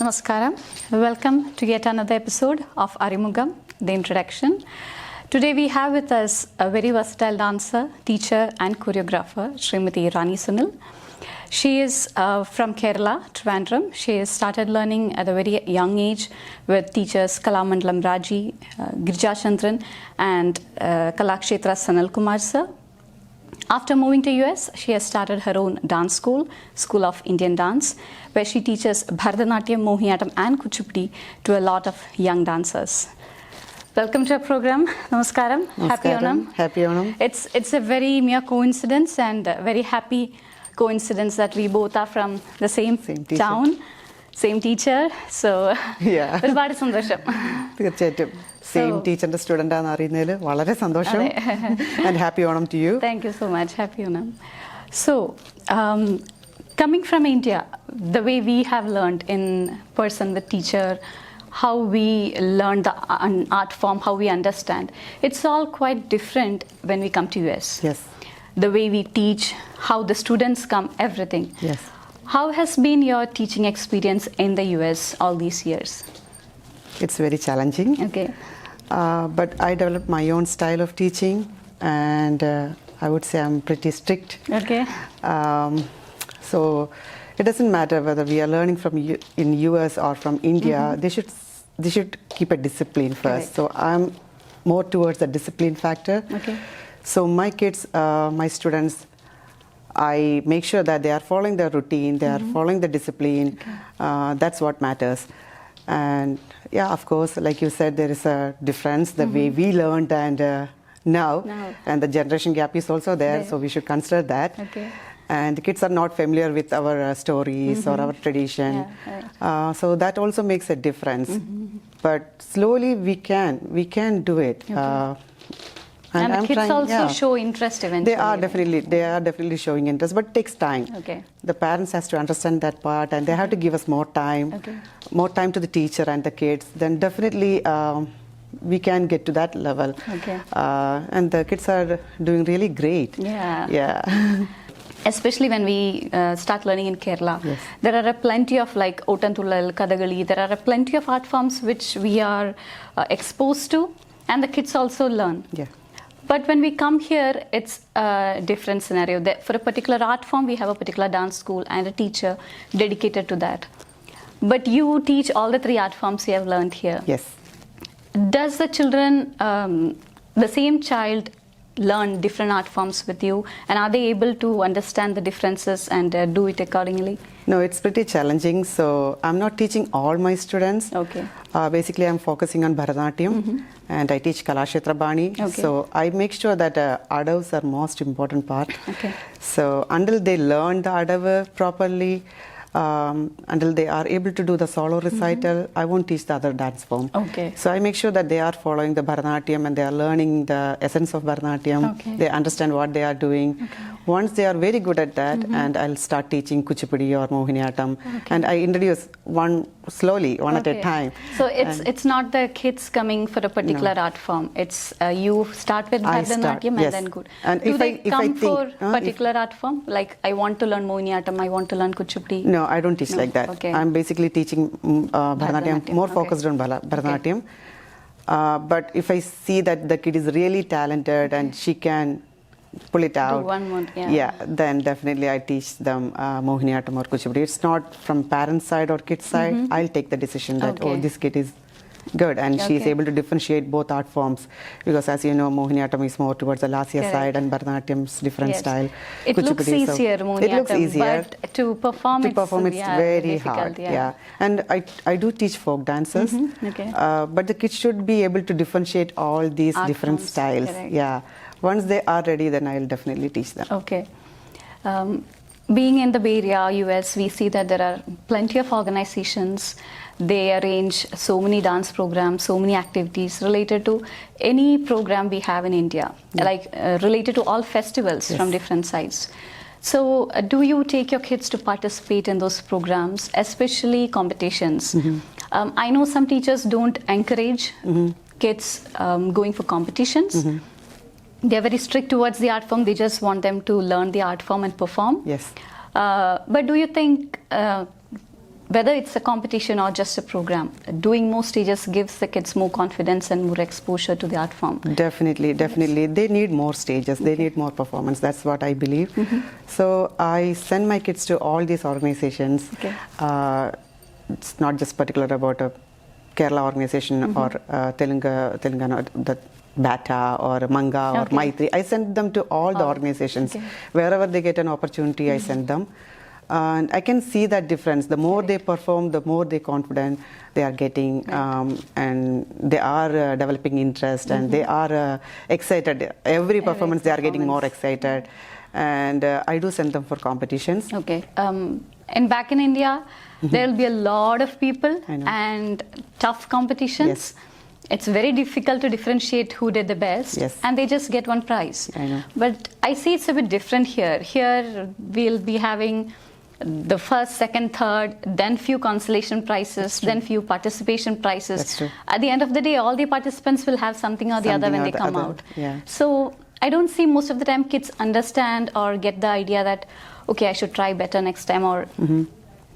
Namaskaram. Welcome to yet another episode of Arimugam, the introduction. Today we have with us a very versatile dancer, teacher and choreographer, Smt.RANI SUNIL. She is from Kerala, Trivandrum. She has started learning at a very young age with teachers Kalamandalam Raji, Girija Chandran and Kalakshetra Sanal Kumar sir. After moving to US, she has started her own dance school, School of Indian Dance, where she teaches Bharatanatyam, Mohiniyattam and Kuchipudi to a lot of young dancers. Welcome to our program. Namaskaram. Happy Onam. Happy Onam. It's a very mere coincidence and a very happy coincidence that we both are from the same town, same teacher. So, yeah. ഒരുപാട് സന്തോഷം. തീർച്ചയായിട്ടും same teacher and student ആണ് അറിയുന്നതിൽ വളരെ സന്തോഷം. And happy Onam to you. Thank you so much. Happy Onam. So, coming from India, the way we have learned in person with teacher, how we learn the art form, how we understand, it's all quite different when we come to US. Yes. The way we teach, how the students come, everything. Yes. How has been your teaching experience in the US all these years? It's very challenging. Okay. But I developed my own style of teaching, and I would say I'm pretty strict. Okay. So it doesn't matter whether we are learning from in US or from India. They should keep a discipline first. Correct. So I'm more towards the discipline factor. Okay. So my kids, my students, I make sure that they are following their routine, they are following the discipline. Okay. That's what matters. And yeah, of course, like you said, there is a difference the way we learned and now, and the generation gap is also there. So we should consider that. Okay. And the kids are not familiar with our stories or our tradition. Yeah, right. So that also makes a difference. But slowly we can do it. Okay. And the kids also show interest eventually. They are definitely showing interest, but it takes time. Okay. The parents has to understand that part, and they have to give us more time, more time to the teacher and the kids. Then definitely we can get to that level. Okay. And the kids are doing really great. Yeah. Yeah. Especially when we start learning in Kerala. Yes. There are plenty of like Otantullal, Kadagali, there are plenty of art forms which we are exposed to, and the kids also learn. Yeah. But when we come here, it's a different scenario. For a particular art form, we have a particular dance school and a teacher dedicated to that. But you teach all the three art forms you have learned here. Yes. Does the children, the same child, learn different art forms with you, and are they able to understand the differences and do it accordingly? No, it's pretty challenging. So I'm not teaching all my students. Okay. Basically, I'm focusing on Bharatanatyam, and I teach Kalakshetra Bani. Okay. So I make sure that adavs are most important part. Okay. So until they learn the adav properly, until they are able to do the solo recital, I won't teach the other dance form. Okay. So I make sure that they are following the Bharatanatyam and they are learning the essence of Bharatanatyam. Okay. They understand what they are doing. Okay. Once they are very good at that, and I'll start teaching Kuchipudi or Mohiniyattam, and I introduce one slowly, one at a time. So it's not the kids coming for a particular art form. It's you start with Bharatanatyam and then good. And do if they come I think, for particular art form? Like I want to learn Mohiniyattam, I want to learn Kuchipudi. No, I don't teach like that. Okay. I'm basically teaching Bharatanatyam, more focused on Bharatanatyam. But if I see that the kid is really talented and she can pull it out, Do one more, then definitely I teach them Mohiniyattam or Kuchipudi. It's not from parents' side or kids' side. I'll take the decision that this kid is good and she is able to differentiate both art forms, because as you know, Mohiniyattam is more towards the Lasya side and Bharatanatyam's different style. It looks easier, Mohiniyattam, it looks easier, but to perform it's very hard. And I do teach folk dances, but the kids should be able to differentiate all these art different forms. Styles. Correct. Once they are ready, then I'll definitely teach them. Okay. Being in the Bay Area, US, we see that there are plenty of organizations. They arrange so many dance programs, so many activities related to any program we have in India, like related to all festivals from different sides. So do you take your kids to participate in those programs, especially competitions? I know some teachers don't encourage kids going for competitions. They're very strict towards the art form. They just want them to learn the art form and perform. Yes. But do you think whether it's a competition or just a program, doing more stages gives the kids more confidence and more exposure to the art form. Definitely, definitely. Yes. They need more stages. They need more performance. That's what I believe. So I send my kids to all these organizations. It's not just particular about a Kerala organization or Telangana, the Bata or Manga or Maitri. I send them to all the organizations. Wherever they get an opportunity, I send them. And I can see that difference. The more they perform, the more they confident they are getting, and they are developing interest, and they are excited. Every performance they are getting more excited, and I do send them for competitions. And back in India, there will be a lot of people and tough competitions. Yes. It's very difficult to differentiate who did the best, and they just get one prize. I know. But I see it's a bit different here. Here we'll be having the first, second, third, then few consolation prizes, then few participation prizes. That's true. At the end of the day, all the participants will have something or the other when they come out. Yeah. So I don't see most of the time kids understand or get the idea that, okay, I should try better next time, or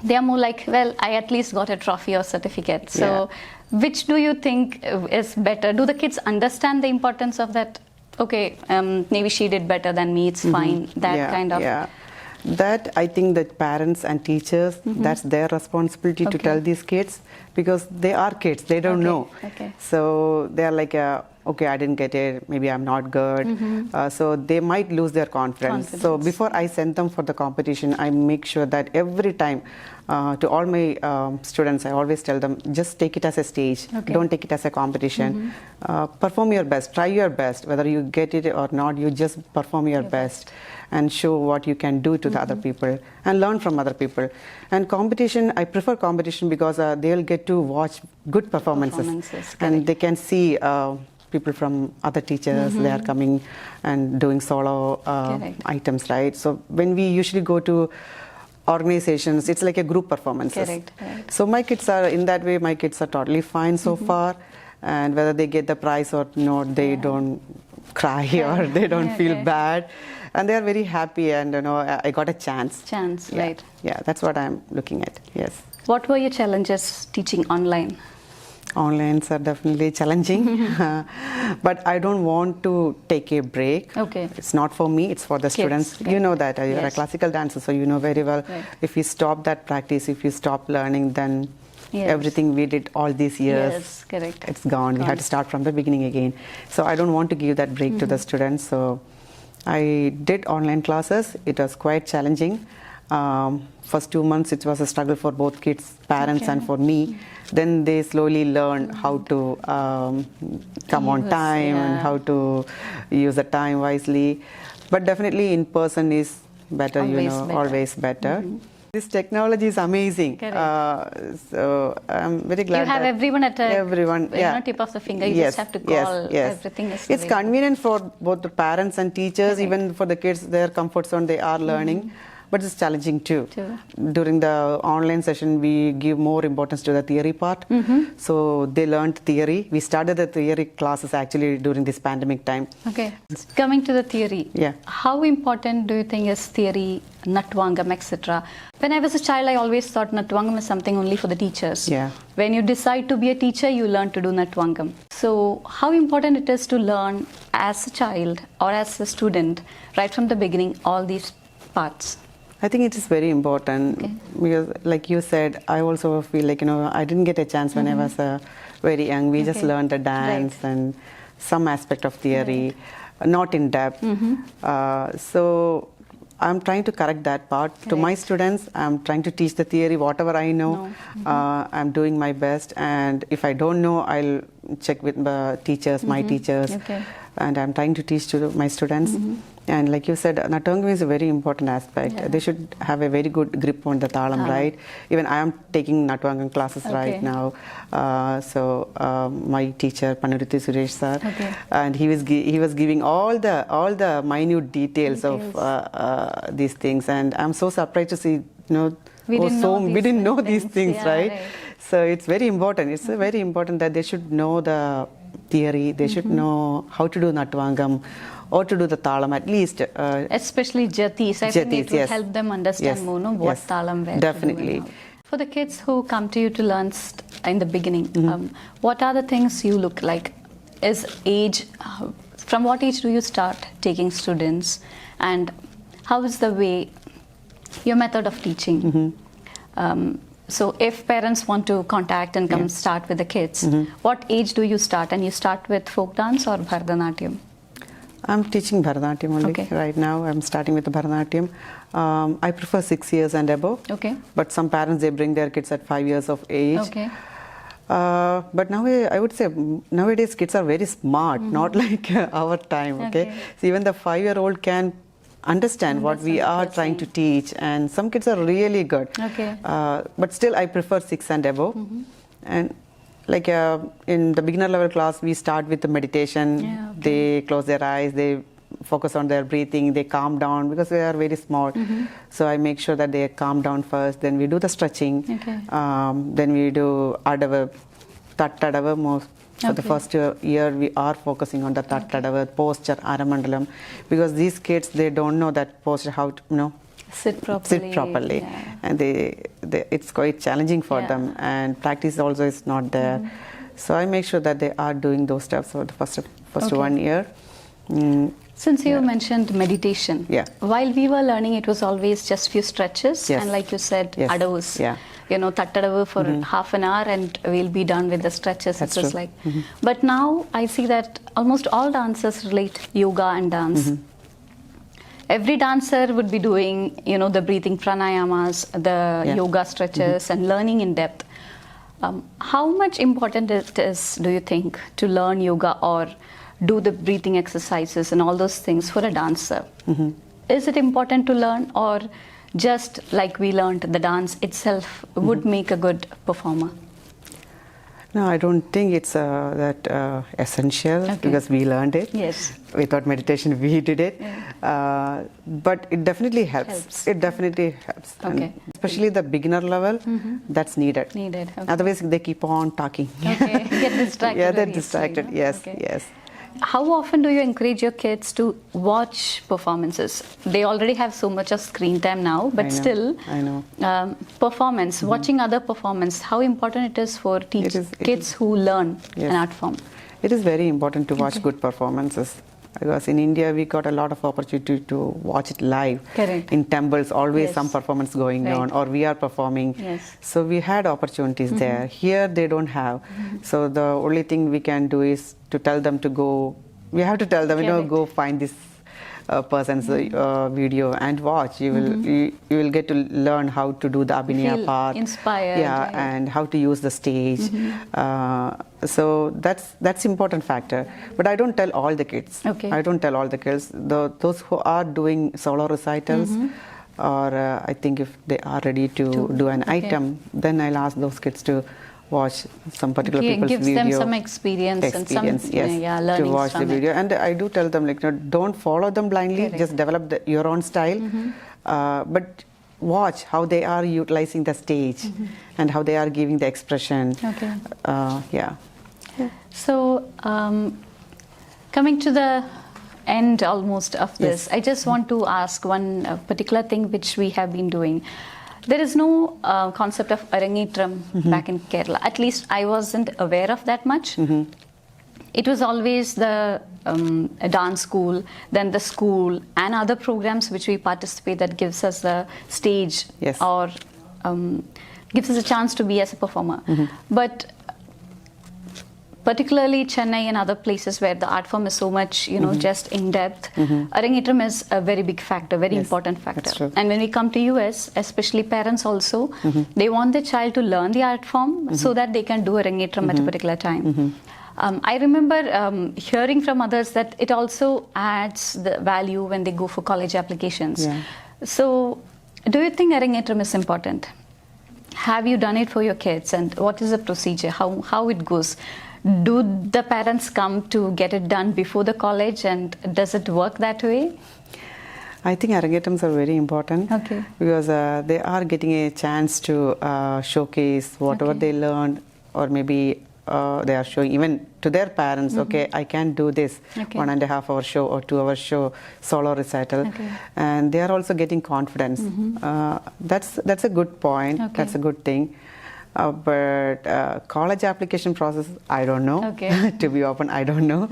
they are more like, well, I at least got a trophy or certificate. So which do you think is better? Do the kids understand the importance of that? Okay, maybe she did better than me, it's fine, that kind of... Yeah. That, I think that parents and teachers, that's their responsibility to tell these kids, because they are kids, they don't know. So they're like, okay, I didn't get it, maybe I'm not good. So they might lose their confidence. So before I send them for the competition, I make sure that every time to all my students, I always tell them, just take it as a stage. Don't take it as a competition. Perform your best, try your best. Whether you get it or not, you just perform your best and show what you can do to the other people and learn from other people. And competition, I prefer competition because they'll get to watch good performances and they can see people from other teachers, they are coming and doing solo items, right? So when we usually go to organizations, it's like a group performances. So my kids are, in that way, my kids are totally fine so far. And whether they get the prize or not, they don't cry or they don't feel bad. And they are very happy, and I got a chance. Right. Yeah, that's what I'm looking at, yes. What were your challenges teaching online? Onlines are definitely challenging, but I don't want to take a break. It's not for me, it's for the students. You know that, you're a classical dancer, so you know very well. If you stop that practice, if you stop learning, then everything we did all these years, it's gone. We have to start from the beginning again. So I don't want to give that break to the students. So I did online classes. It was quite challenging. First 2 months, it was a struggle for both kids, parents, and for me. Then they slowly learned how to come on time and how to use the time wisely. But definitely in person is better, always better. This technology is amazing. So I'm very glad. You have everyone at a tip of the finger. You just have to call. Everything is It's convenient for both the parents and teachers, even for the kids, their comfort zone, they are learning. But it's challenging too. During the online session, we give more importance to the theory part. So they learned theory. We started the theory classes actually during this pandemic time. Coming to the theory, how important do you think is theory, Natvangam, etc.? When I was a child, I always thought Natvangam is something only for the teachers. When you decide to be a teacher, you learn to do Natvangam. So how important it is to learn as a child or as a student, right from the beginning, all these parts? I think it is very important because, like you said, I also feel like, I didn't get a chance when I was very young. We just learned the dance and some aspect of theory, not in depth. So I'm trying to correct that part. To my students, I'm trying to teach the theory, whatever I know. I'm doing my best. And if I don't know, I'll check with the teachers, my teachers. And I'm trying to teach to my students. And like you said, Natvangam is a very important aspect. They should have a very good grip on the talam, right? Even I am taking Natvangam classes right now. So my teacher, Panuruthi Suresh sir, and he was giving all the minute details of these things. And I'm so surprised to see, we didn't know these things, right? So it's very important. It's very important that they should know the theory. They should know how to do Natvangam or to do the talam at least. Especially jatis. I think it will help them understand more, what talam, where definitely. to do. For the kids who come to you to learn in the beginning, what are the things you look like? Is age, from what age do you start taking students, and how is the way, your method of teaching? So if parents want to contact and come start with the kids, what age do you start? And you start with folk dance or Bharatanatyam? I'm teaching Bharatanatyam only. Okay. Right now I'm starting with the Bharatanatyam. I prefer 6 years and above. Okay. But some parents, they bring their kids at 5 years of age. Okay. But now I would say nowadays kids are very smart, not like our time. Okay. So even the 5-year-old can understand what we are trying to teach, and some kids are really good. Okay. But still I prefer 6 and above. And like in the beginner level class, we start with the meditation. Yeah, okay. They close their eyes, they focus on their breathing, they calm down because they are very small. So I make sure that they calm down first, then we do the stretching. Okay. Then we do adava, tattadava most. For the first year, we are focusing on the tattadava, posture, aramandalam, because these kids, they don't know that posture, how to, Sit properly. Yeah. And it's quite challenging for them, and practice also is not there. So I make sure that they are doing those steps for the first 1 year. Since you mentioned meditation, while we were learning, it was always just few stretches, and like you said, adavus. Tattadavu for half an hour, and we'll be done with the stretches. That's it was true. like, but now I see that almost all dancers relate yoga and dance. Every dancer would be doing, the breathing pranayamas, the yoga stretches, and learning in depth. How much important it is, do you think, to learn yoga or do the breathing exercises and all those things for a dancer? Is it important to learn, or just like we learned, the dance itself would make a good performer? No, I don't think it's that essential, because we learned it. Yes. Without meditation, we did it. But it definitely helps. It definitely helps. Okay. And especially the beginner level, that's needed. Okay. Otherwise, they keep on talking. Okay. Get distracted. Yeah, they're distracted. Easily, no? Yes, Okay. yes. How often do you encourage your kids to watch performances? They already have so much of screen time now, but still, performance, watching other performance, how important it is for kids who learn an art form? It is very important to watch good performances, because in India we got a lot of opportunity to watch it live. Correct. In temples, always some performance going on, or we are performing. Yes. So we had opportunities there. Here they don't have. So the only thing we can do is to tell them to go. We have to tell them, go find this person's video and watch. You will get to learn how to do the abhinaya part. Inspired. Yeah, and how to use the stage. So that's important factor. But I don't tell all the kids. Okay. I don't tell all the kids. Those who are doing solo recitals, or I think if they are ready to do an item, then I'll ask those kids to watch some particular people's gives video. Gives them some experience and some learning to watch the video. And I do tell them, don't follow them blindly. Just develop your own style. But watch how they are utilizing the stage and how they are giving the expression. Okay. So, coming to the end almost of this, I just want to ask one particular thing which we have been doing. There is no concept of Arangetram back in Kerala. At least I wasn't aware of that much. It was always the dance school, then the school, and other programs which we participate that gives us the stage or gives us a chance to be as a performer. But particularly Chennai and other places where the art form is so much, just in depth, Arangetram is a very big factor, very important factor. And when we come to US, especially parents also, they want the child to learn the art form so that they can do Arangetram at a particular time. I remember hearing from others that it also adds the value when they go for college applications. So, do you think Arangetram is important? Have you done it for your kids, and what is the procedure? How it goes? Do the parents come to get it done before the college, and does it work that way? I think Arangetrams are very important because they are getting a chance to showcase whatever they learned, or maybe they are showing even to their parents, okay, I can do this 1.5 hour show or 2 hour show, solo recital, and they are also getting confidence. That's a good point. That's a good thing. But college application process, I don't know. To be open, I don't know.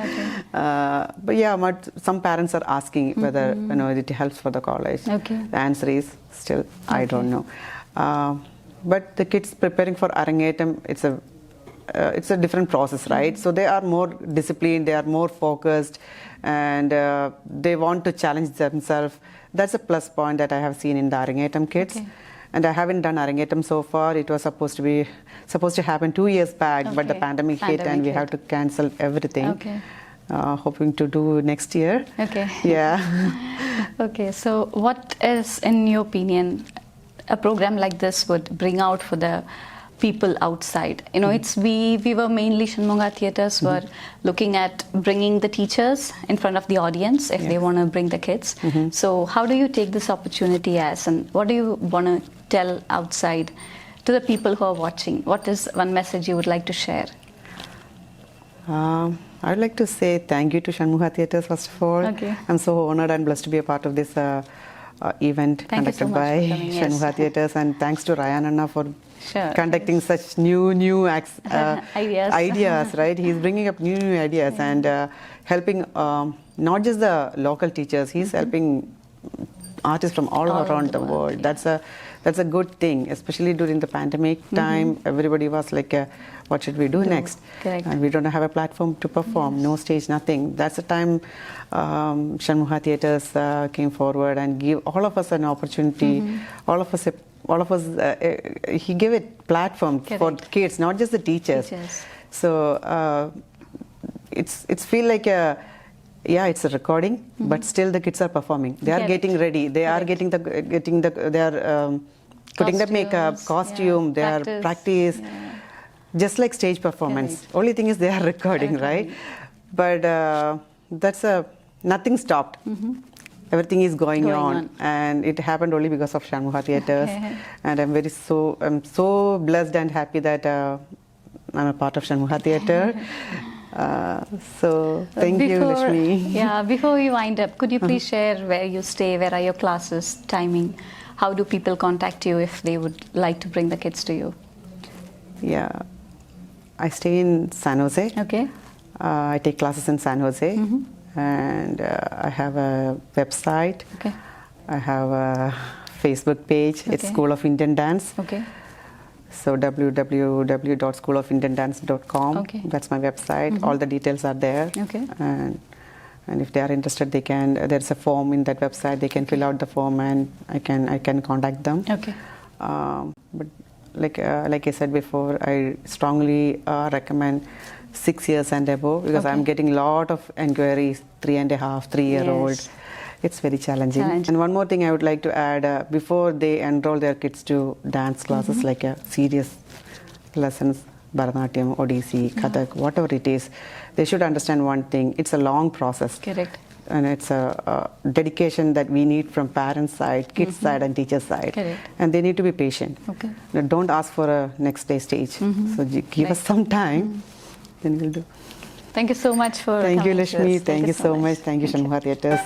But yeah, some parents are asking whether it helps for the college. The answer is still I don't know. But the kids preparing for Arangetam, it's a different process, right? So they are more disciplined, they are more focused, and they want to challenge themselves. That's a plus point that I have seen in the Arangetam kids. And I haven't done Arangetam so far. It was supposed to happen 2 years back, but the pandemic hit and we have to cancel everything. Hoping to do next year. Yeah. Okay, so what is, in your opinion, a program like this would bring out for the people outside? It's we were mainly Shanmukha Theaters were looking at bringing the teachers in front of the audience if they want to bring the kids. So how do you take this opportunity as, and what do you want to tell outside to the people who are watching? What is one message you would like to share? I would like to say thank you to Shanmukha Theaters first of all. I'm so honored and blessed to be a part of this event conducted by Shanmukha Theaters, and thanks to Ryan Anna for conducting such new ideas, right? He's bringing up new ideas and helping not just the local teachers, he's helping artists from all around the world. That's a good thing, especially during the pandemic time. Everybody was like, what should we do next? And we don't have a platform to perform, no stage, nothing. That's the time Shanmukha Theaters came forward and gave all of us an opportunity. All of us, he gave a platform for kids, not just the teachers. So it's feel like it's a recording, but still the kids are performing. They are getting ready. They are getting they are putting the makeup, costume. They are practice, just like stage performance. Only thing is they are recording, right? But nothing stopped. Everything is going on, and it happened only because of Shanmukha Theaters. And I'm so blessed and happy that I'm a part of Shanmukha Theatre. So thank you, Lakshmi. Yeah, before we wind up, could you please share where you stay, where are your classes, timing? How do people contact you if they would like to bring the kids to you? Yeah, I stay in San Jose. I take classes in San Jose. And I have a website. I have a Facebook page. It's School of Indian Dance. So www.schoolofindiandance.com. That's my website. All the details are there. And if they are interested, they can. There's a form in that website. They can fill out the form, and I can contact them. But like I said before, I strongly recommend 6 years and above, because I'm getting a lot of inquiries, 3.5, 3-year-old. It's very challenging. And one more thing I would like to add, before they enroll their kids to dance classes, like serious lessons, Bharatanatyam, Odissi, Kathak, whatever it is, they should understand one thing: it's a long process. And it's a dedication that we need from parents' side, kids' side, and teachers' side. And they need to be patient. Don't ask for a next day stage. So give us some time. Then we'll do. Thank you so much for coming. Thank you, Lakshmi. Thank you so much. Thank you, Shanmukha Theaters.